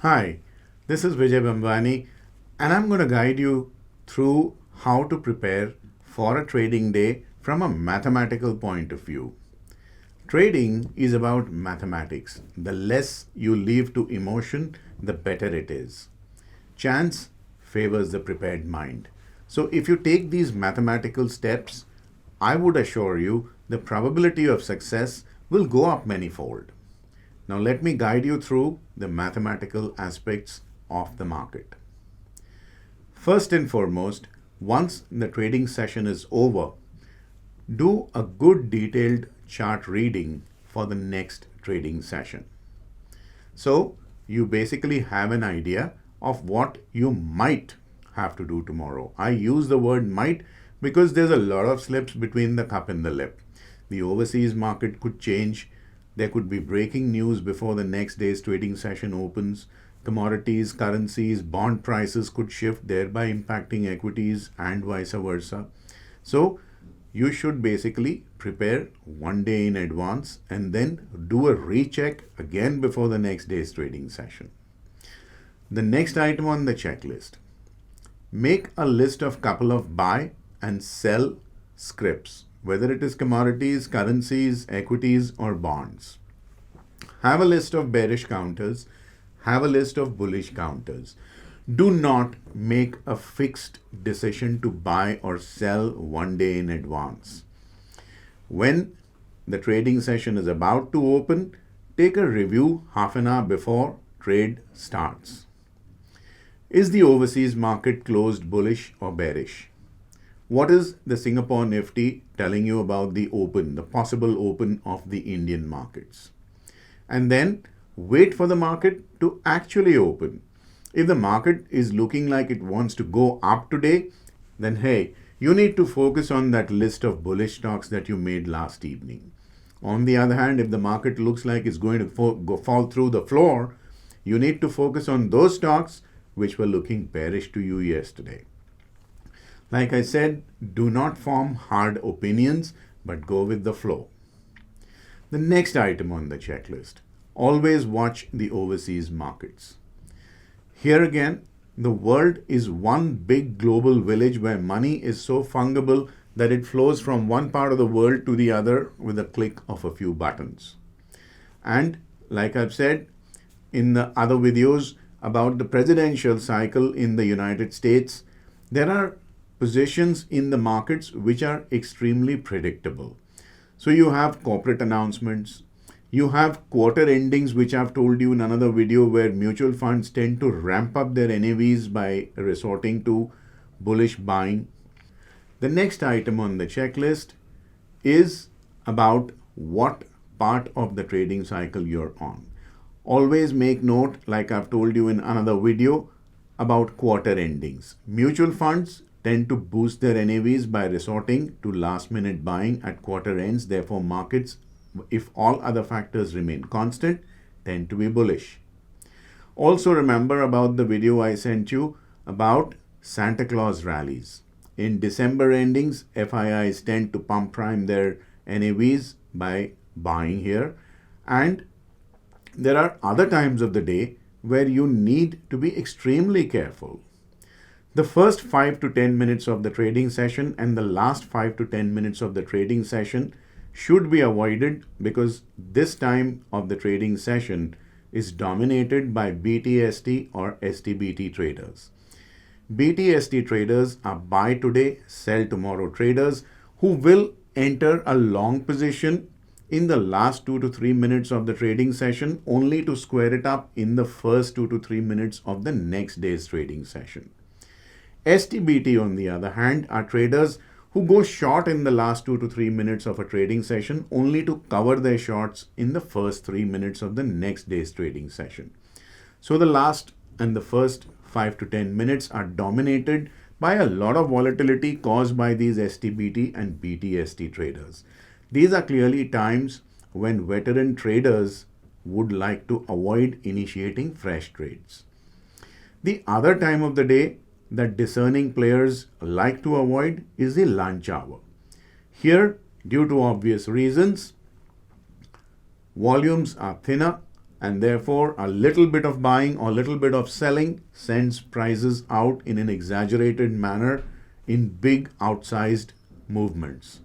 Hi, this is Vijay Bambani, and I'm going to guide you through how to prepare for a trading day from a mathematical point of view. Trading is about mathematics. The less you leave to emotion, the better it is. Chance favors the prepared mind. So, if you take these mathematical steps, I would assure you the probability of success will go up manyfold. Now, let me guide you through the mathematical aspects of the market. First and foremost, once the trading session is over, do a good detailed chart reading for the next trading session. So, you basically have an idea of what you might have to do tomorrow. I use the word might because there's a lot of slips between the cup and the lip. The overseas market could change. There could be breaking news before the next day's trading session opens. Commodities, currencies, bond prices could shift, thereby impacting equities and vice versa. So, you should basically prepare one day in advance and then do a recheck again before the next day's trading session. The next item on the checklist, make a list of couple of buy and sell scripts, whether it is commodities, currencies, equities, or bonds. Have a list of bearish counters, have a list of bullish counters. Do not make a fixed decision to buy or sell one day in advance. When the trading session is about to open, take a review half an hour before trade starts. Is the overseas market closed bullish or bearish? What is the Singapore Nifty telling you about the open, the possible open of the Indian markets? And then wait for the market to actually open. If the market is looking like it wants to go up today, then hey, you need to focus on that list of bullish stocks that you made last evening. On the other hand, if the market looks like it's going to fall through the floor, you need to focus on those stocks which were looking bearish to you yesterday. Like I said, do not form hard opinions, but go with the flow. The next item on the checklist, always watch the overseas markets. Here again, the world is one big global village where money is so fungible that it flows from one part of the world to the other with a click of a few buttons. And like I've said in the other videos about the presidential cycle in the United States, there are positions in the markets which are extremely predictable. So you have corporate announcements, you have quarter endings, which I've told you in another video, where mutual funds tend to ramp up their NAVs by resorting to bullish buying. The next item on the checklist is about what part of the trading cycle you're on. Always make note, like I've told you in another video, about quarter endings. Mutual funds tend to boost their NAVs by resorting to last minute buying at quarter ends. Therefore, markets, if all other factors remain constant, tend to be bullish. Also remember about the video I sent you about Santa Claus rallies. In December endings, FIIs tend to pump prime their NAVs by buying here, and there are other times of the day where you need to be extremely careful. The first 5 to 10 minutes of the trading session and the last 5 to 10 minutes of the trading session should be avoided because this time of the trading session is dominated by BTST or STBT traders. BTST traders are buy today, sell tomorrow traders who will enter a long position in the last 2 to 3 minutes of the trading session only to square it up in the first 2 to 3 minutes of the next day's trading session. STBT, on the other hand, are traders who go short in the last 2 to 3 minutes of a trading session only to cover their shorts in the first 3 minutes of the next day's trading session. So the last and the first 5 to 10 minutes are dominated by a lot of volatility caused by these STBT and BTST traders. These are clearly times when veteran traders would like to avoid initiating fresh trades. The other time of the day that discerning players like to avoid is the lunch hour. Here, due to obvious reasons, volumes are thinner, and therefore a little bit of buying or little bit of selling sends prices out in an exaggerated manner in big outsized movements.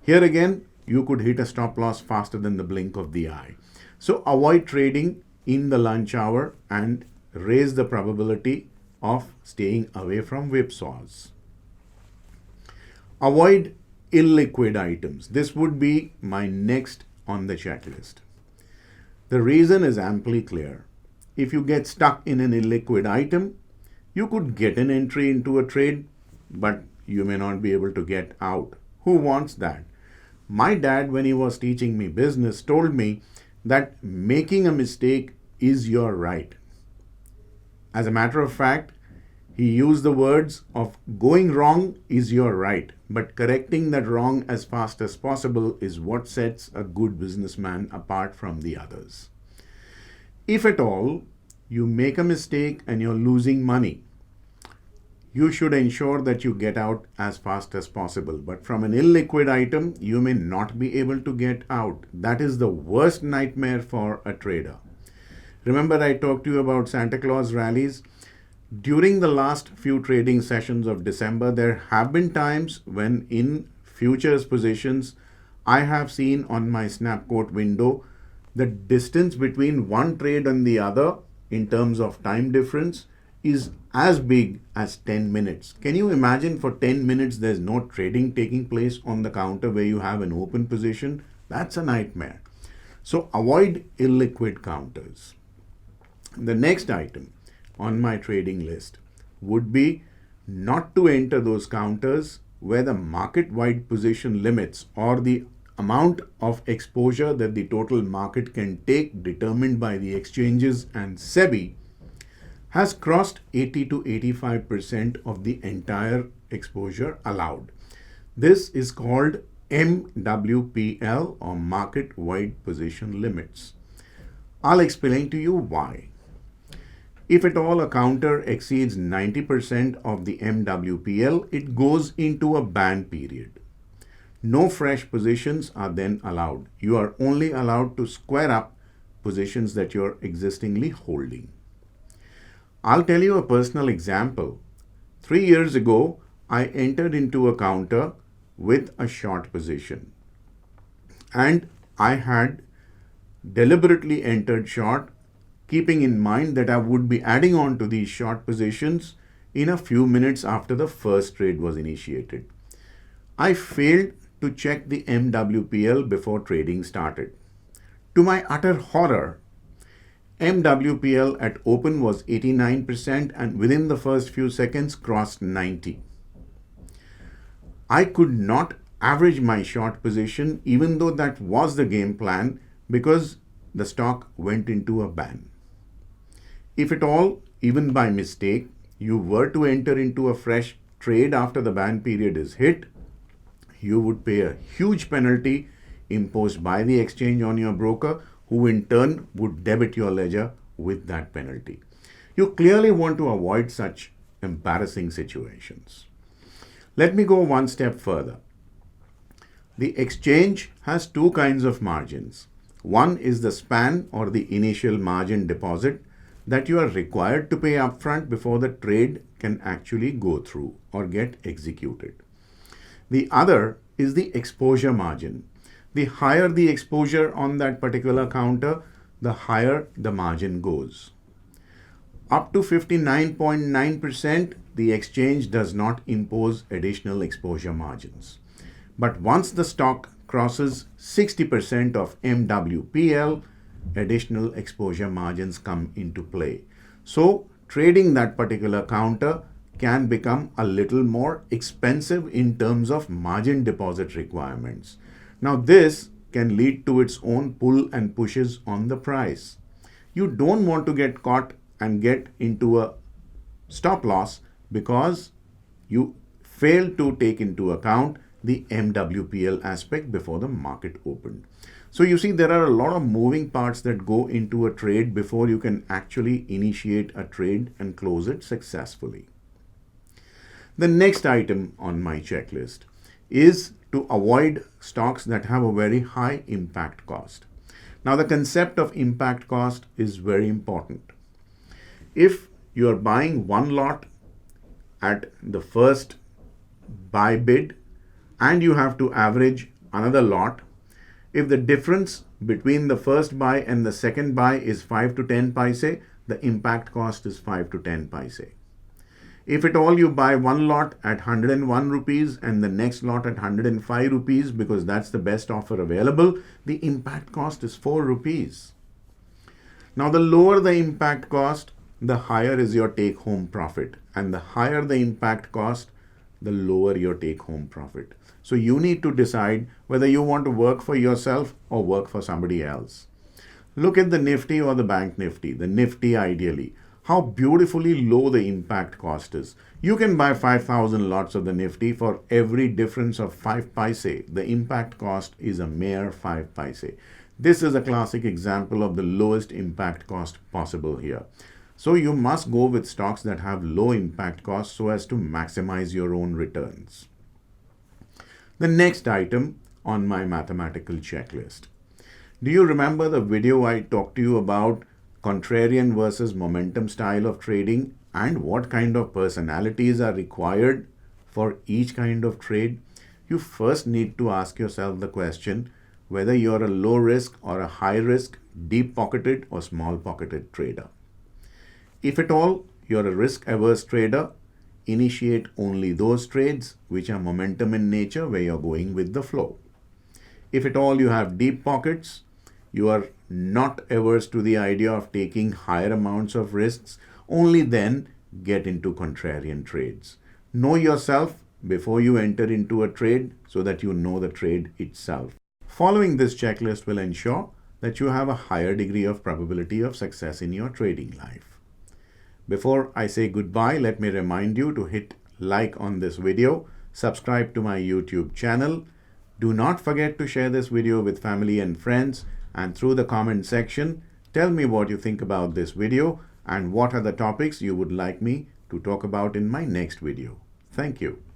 Here again, you could hit a stop loss faster than the blink of the eye. So avoid trading in the lunch hour and raise the probability of staying away from whipsaws. Avoid illiquid items. This would be my next on the checklist. The reason is amply clear. If you get stuck in an illiquid item, you could get an entry into a trade, but you may not be able to get out. Who wants that? My dad, when he was teaching me business, told me that making a mistake is your right. As a matter of fact, he used the words of going wrong is your right, but correcting that wrong as fast as possible is what sets a good businessman apart from the others. If at all you make a mistake and you're losing money, you should ensure that you get out as fast as possible. But from an illiquid item, you may not be able to get out. That is the worst nightmare for a trader. Remember, I talked to you about Santa Claus rallies. During the last few trading sessions of December, there have been times when in futures positions, I have seen on my snapquote window the distance between one trade and the other in terms of time difference is as big as 10 minutes. Can you imagine for 10 minutes there's no trading taking place on the counter where you have an open position? That's a nightmare. So avoid illiquid counters. The next item on my trading list would be not to enter those counters where the market-wide position limits or the amount of exposure that the total market can take determined by the exchanges and SEBI has crossed 80 to 85% of the entire exposure allowed. This is called MWPL or market-wide position limits. I'll explain to you why. If at all a counter exceeds 90% of the MWPL, it goes into a ban period. No fresh positions are then allowed. You are only allowed to square up positions that you're existingly holding. I'll tell you a personal example. 3 years ago, I entered into a counter with a short position. And I had deliberately entered short, keeping in mind that I would be adding on to these short positions in a few minutes after the first trade was initiated. I failed to check the MWPL before trading started. To my utter horror, MWPL at open was 89% and within the first few seconds crossed 90. I could not average my short position even though that was the game plan because the stock went into a ban. If at all, even by mistake, you were to enter into a fresh trade after the ban period is hit, you would pay a huge penalty imposed by the exchange on your broker, who in turn would debit your ledger with that penalty. You clearly want to avoid such embarrassing situations. Let me go one step further. The exchange has two kinds of margins. One is the span or the initial margin deposit that you are required to pay upfront before the trade can actually go through or get executed. The other is the exposure margin. The higher the exposure on that particular counter, the higher the margin goes. Up to 59.9%, the exchange does not impose additional exposure margins. But once the stock crosses 60% of MWPL, additional exposure margins come into play. So trading that particular counter can become a little more expensive in terms of margin deposit requirements. Now this can lead to its own pull and pushes on the price. You don't want to get caught and get into a stop loss because you failed to take into account the MWPL aspect before the market opened. So you see, there are a lot of moving parts that go into a trade before you can actually initiate a trade and close it successfully. The next item on my checklist is to avoid stocks that have a very high impact cost. Now, the concept of impact cost is very important. If you are buying one lot at the first buy bid and you have to average another lot, if the difference between the first buy and the second buy is 5 to 10 paise, the impact cost is 5 to 10 paise. If at all you buy one lot at 101 rupees and the next lot at 105 rupees because that's the best offer available, the impact cost is 4 rupees. Now, the lower the impact cost, the higher is your take home profit, and the higher the impact cost, the lower your take home profit. So you need to decide whether you want to work for yourself or work for somebody else. Look at the Nifty or the Bank Nifty, the Nifty ideally. How beautifully low the impact cost is. You can buy 5,000 lots of the Nifty for every difference of 5 paise. The impact cost is a mere 5 paise. This is a classic example of the lowest impact cost possible here. So you must go with stocks that have low impact costs so as to maximize your own returns. The next item on my mathematical checklist. Do you remember the video I talked to you about contrarian versus momentum style of trading and what kind of personalities are required for each kind of trade? You first need to ask yourself the question whether you're a low risk or a high risk, deep pocketed or small pocketed trader. If at all you're a risk averse trader, initiate only those trades which are momentum in nature where you're going with the flow. If at all you have deep pockets, you are not averse to the idea of taking higher amounts of risks, only then get into contrarian trades. Know yourself before you enter into a trade so that you know the trade itself. Following this checklist will ensure that you have a higher degree of probability of success in your trading life. Before I say goodbye, let me remind you to hit like on this video, subscribe to my YouTube channel. Do not forget to share this video with family and friends, and through the comment section, tell me what you think about this video and what are the topics you would like me to talk about in my next video. Thank you.